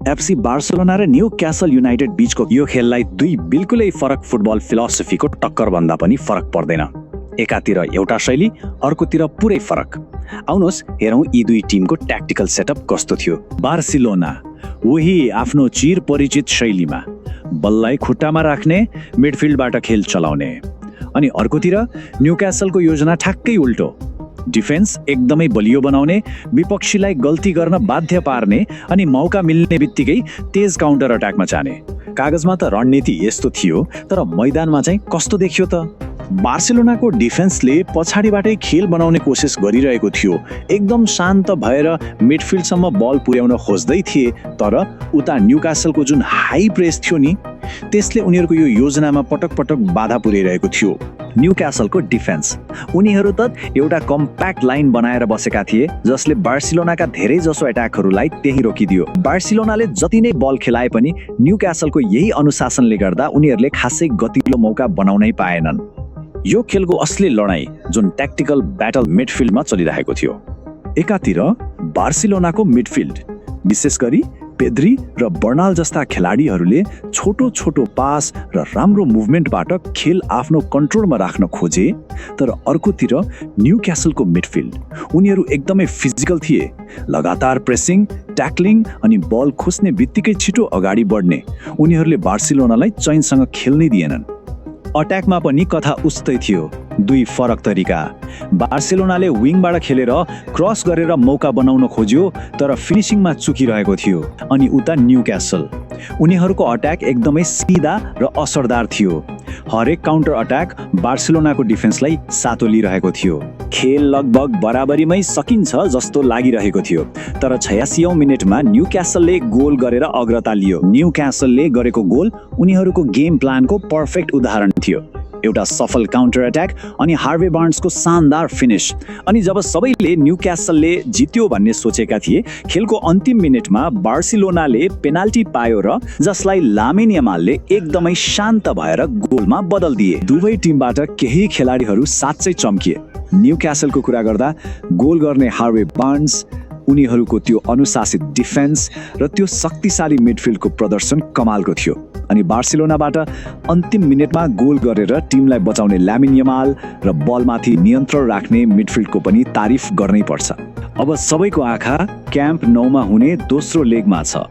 FC Barcelona र new Castle United बीचको यो खेललाई दुई बिल्कुलै फरक फुटबल फिलोसफीको टक्कर भन्दा पनि फरक पर्दैन। एकातिर एउटा शैली, अर्कोतिर पुरै फरक। आउनुहोस् हेरौँ यी दुई टिमको ट्याक्टिकल सेटअप कस्तो थियो। बार्सिलोना उही आफ्नो चिर परिचित शैलीमा बललाई खुट्टामा राख्ने, मिडफिल्डबाट खेल चलाउने। अनि अर्कोतिर न्यूक्यासलको योजना ठ्याक्कै उल्टो, डिफेन्स एकदमै बलियो बनाउने, विपक्षीलाई गल्ती गर्न बाध्य पार्ने अनि मौका मिल्ने बित्तिकै तेज काउन्टर अट्याकमा जाने। कागजमा त रणनीति यस्तो थियो, तर मैदानमा चाहिँ कस्तो देखियो त? बार्सिलोनाको डिफेन्सले पछाडिबाटै खेल बनाउने कोसिस गरिरहेको थियो। एकदम शान्त भएर मिडफिल्डसम्म बल पुर्याउन खोज्दै थिए, तर उता न्यूक्यासलको जुन हाई प्रेस थियो नि, त्यसले उनीहरूको यो योजनामा पटक पटक बाधा पुर्याइरहेको थियो। न्यूक्यासलको डिफेन्स, उनीहरू त एउटा कम्प्याक्ट लाइन बनाएर बसेका थिए जसले बार्सिलोनाका धेरै जसो एट्याकहरूलाई त्यही रोकिदियो। बार्सिलोनाले जति नै बल खेलाए पनि न्यूक्यासलको यही अनुशासनले गर्दा उनीहरूले खासै गतिलो मौका बनाउनै पाएनन्। यो खेलको असली लडाईँ जुन ट्याक्टिकल ब्याटल मिडफिल्डमा चलिरहेको थियो। एकातिर बार्सिलोनाको मिडफिल्ड, विशेष गरी पेद्री र बर्नाल जस्ता खेलाडीहरूले छोटो छोटो पास र राम्रो मुभमेन्टबाट खेल आफ्नो कन्ट्रोलमा राख्न खोजे, तर अर्कोतिर न्यूक्यासलको मिडफिल्ड, उनीहरू एकदमै फिजिकल थिए। लगातार प्रेसिङ, ट्याक्लिङ अनि बल खोस्ने बित्तिकै छिटो अगाडि बढ्ने। उनीहरूले बार्सिलोनालाई चैनसँग खेल्नै दिएनन्। अट्याकमा पनि कथा उस्तै थियो, दुई फरक तरिका। बार्सिलोनाले विङबाट खेलेर क्रस गरेर मौका बनाउन खोज्यो, तर फिनिसिङमा चुकिरहेको थियो। अनि उता न्यूक्यासल, उनीहरूको अट्याक एकदमै सिधा र असरदार थियो। हरेक काउन्टर अट्याक बार्सिलोनाको डिफेन्सलाई सातो लिइरहेको थियो। खेल लगभग बराबरीमै सकिन्छ जस्तो लागिरहेको थियो, तर 86औं मिनेटमा न्यूक्यासलले गोल गरेर अग्रता लियो। न्यूक्यासलले गरेको गोल उनीहरूको गेम प्लानको पर्फेक्ट उदाहरण थियो। एउटा सफल काउन्टर अट्याक अनि हार्वे बार्न्सको शानदार फिनिश। अनि जब सबैले न्यूक्यासलले जित्यो भन्ने सोचेका थिए, खेलको अन्तिम मिनेटमा बार्सिलोनाले पेनाल्टी पायो र जसलाई लामिन यामालले एकदमै शान्त भएर गोलमा बदलिदिए। दुवै टिमबाट केही खेलाडीहरू साँच्चै चम्किए। न्यूक्यासलको कुरा गर्दा गोल गर्ने हार्वे बार्न्स, उनीहरूको त्यो अनुशासित डिफेन्स र त्यो शक्तिशाली मिडफिल्डको प्रदर्शन कमालको थियो। अनि बार्सिलोनाबाट अन्तिम मिनेटमा गोल गरेर टिमलाई बचाउने लामिन यामाल र बलमाथि नियन्त्रण राख्ने मिडफिल्डको पनि तारिफ गर्नै पर्छ। अब सबैको आँखा क्याम्प 9 मा हुने दोस्रो लेगमा छ।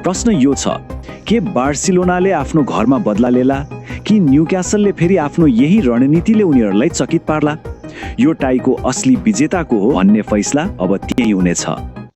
प्रश्न यो छ, के बार्सिलोनाले आफ्नो घरमा बदला लेला कि न्यूक्यासलले फेरि आफ्नो यही रणनीतिले उनीहरूलाई चकित पार्ला? यो टाईको असली विजेताको हो भन्ने फैसला अब त्यही हुनेछ।